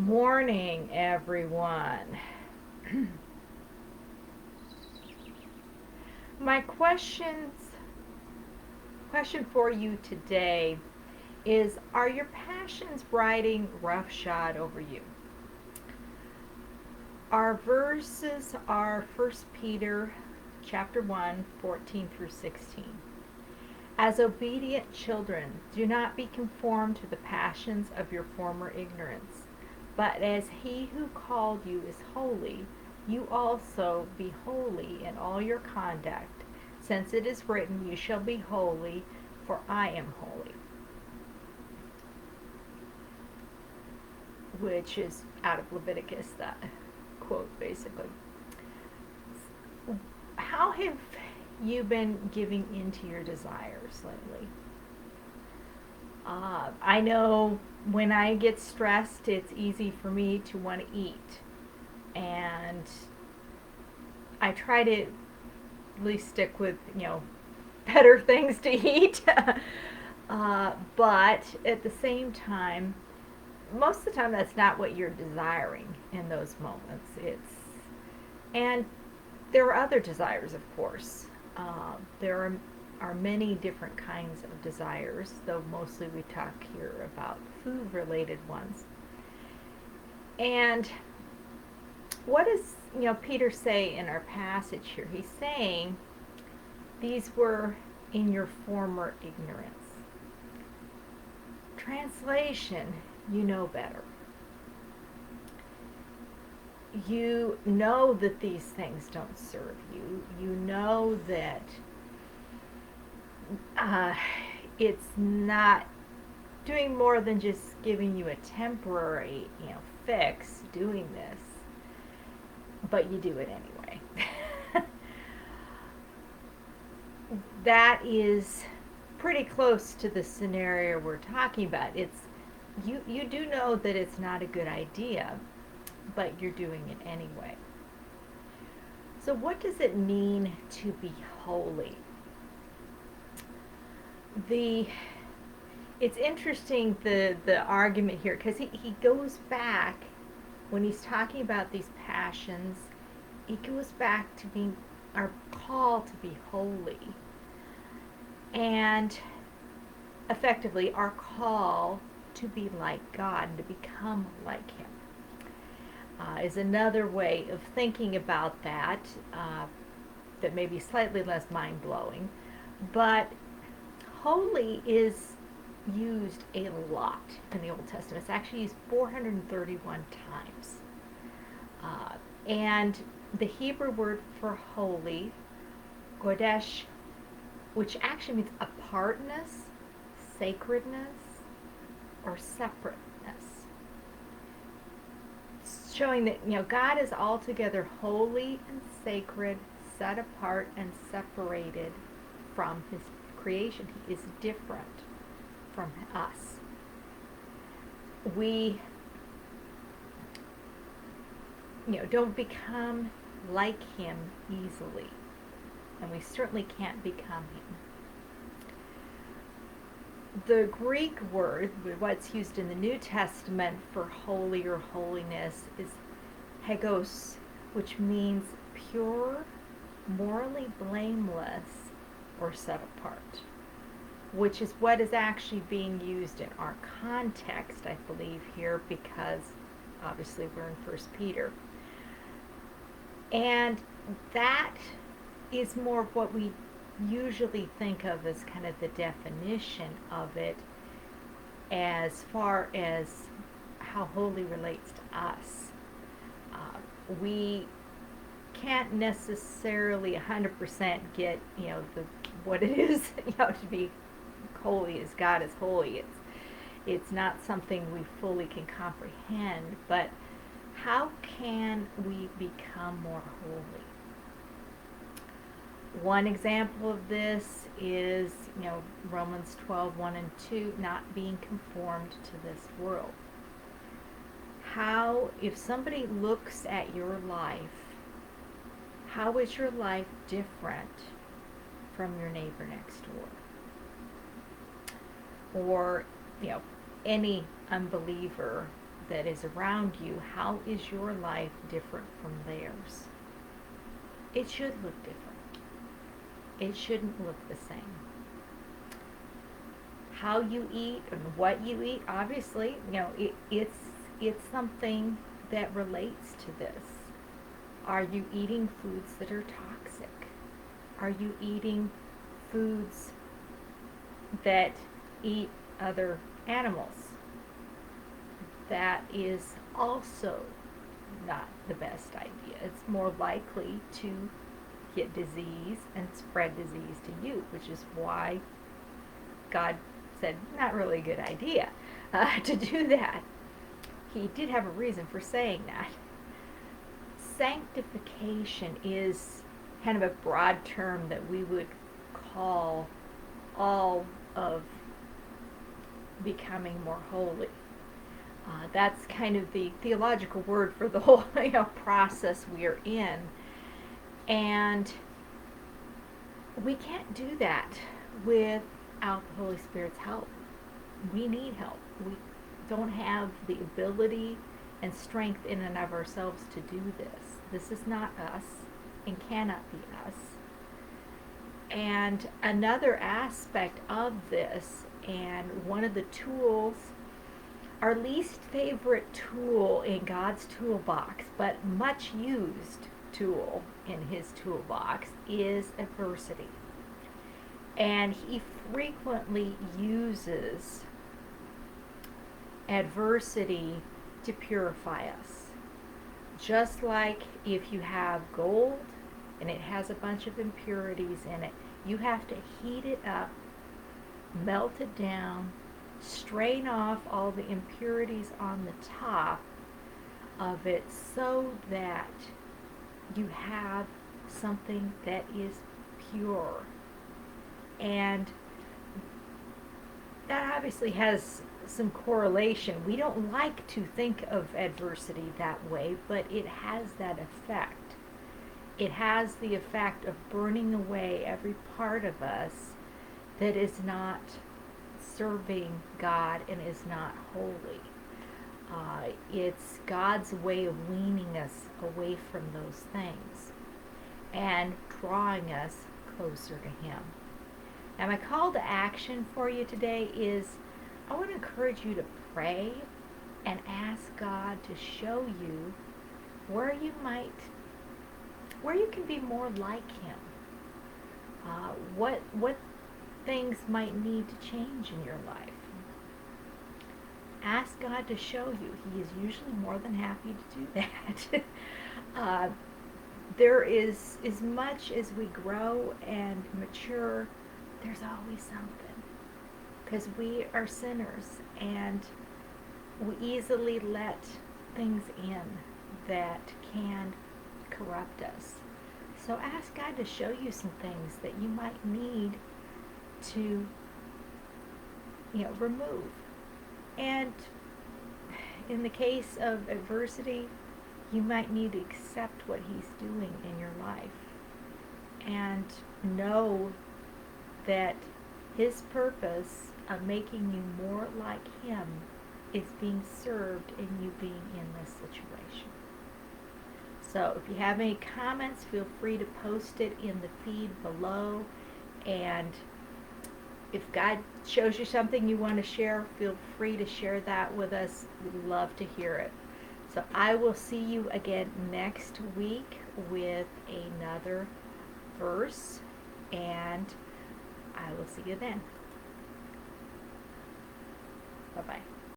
Morning, everyone. My question for you today is, are your passions riding roughshod over you? Our verses are 1 Peter chapter 1, 14 through 16. As obedient children, do not be conformed to the passions of your former ignorance, but as he who called you is holy, you also be holy in all your conduct, since it is written, you shall be holy, for I am holy. Which is out of Leviticus, that quote basically. How have you been giving into your desires lately? I know when I get stressed, it's easy for me to want to eat. And I try to at least stick with, better things to eat. But at the same time, most of the time that's not what you're desiring in those moments. And there are other desires, of course. There are many different kinds of desires, though mostly we talk here about food-related ones. And what does Peter say in our passage here? He's saying these were in your former ignorance. Translation, you know better. You know that these things don't serve you. You know that it's not doing more than just giving you a temporary, fix doing this, but you do it anyway. That is pretty close to the scenario we're talking about. You do know that it's not a good idea, but you're doing it anyway. So what does it mean to be holy? It's interesting, the argument here, because he goes back when he's talking about these passions. He goes back to being our call to be holy, and effectively our call to be like God and to become like him. Is another way of thinking about that, that may be slightly less mind-blowing. But holy is used a lot in the Old Testament. It's actually used 431 times. And the Hebrew word for holy, kodesh, which actually means apartness, sacredness, or separateness. Showing that God is altogether holy and sacred, set apart and separated from his creation. He is different from us. We don't become like him easily, and we certainly can't become him. The Greek word, what's used in the New Testament for holy or holiness, is hagos, which means pure, morally blameless, or set apart, which is what is actually being used in our context, I believe, here, because obviously we're in 1 Peter. And that is more of what we usually think of as kind of the definition of it, as far as how holy relates to us. We can't necessarily 100% get what it is to be holy as God is holy. It's not something we fully can comprehend, but how can we become more holy? One example of this is, Romans 12, 1 and 2, not being conformed to this world. How, if somebody looks at your life, how is your life different from your neighbor next door? Or, any unbeliever that is around you, how is your life different from theirs? It should look different. It shouldn't look the same. How you eat and what you eat, obviously, it's something that relates to this. Are you eating foods that are toxic? Are you eating foods that eat other animals? That is also not the best idea. It's more likely to get disease and spread disease to you, which is why God said, not really a good idea to do that. He did have a reason for saying that. Sanctification is kind of a broad term that we would call all of becoming more holy. That's kind of the theological word for the whole process we're in. And we can't do that without the Holy Spirit's help. We need help. We don't have the ability and strength in and of ourselves to do this. This is not us and cannot be us. And another aspect of this, and one of the tools, our least favorite tool in God's toolbox, but much used tool in his toolbox, is adversity. And he frequently uses adversity to purify us. Just like if you have gold and it has a bunch of impurities in it, you have to heat it up, melt it down, strain off all the impurities on the top of it so that you have something that is pure. And that obviously has some correlation. We don't like to think of adversity that way, but it has that effect. It has the effect of burning away every part of us that is not serving God and is not holy. It's God's way of weaning us away from those things and drawing us closer to Him. Now, my call to action for you today is I want to encourage you to pray and ask God to show you where you can be more like Him. What things might need to change in your life. Ask God to show you. He is usually more than happy to do that. There is, as much as we grow and mature, there's always something. Because we are sinners and we easily let things in that can corrupt us. So ask God to show you some things that you might need to, remove. And in the case of adversity, you might need to accept what He's doing in your life and know that His purpose of making you more like Him is being served in you being in this situation. So if you have any comments, feel free to post it in the feed below. And if God shows you something you want to share, feel free to share that with us. We'd love to hear it. So I will see you again next week with another verse, and I will see you then. Bye-bye.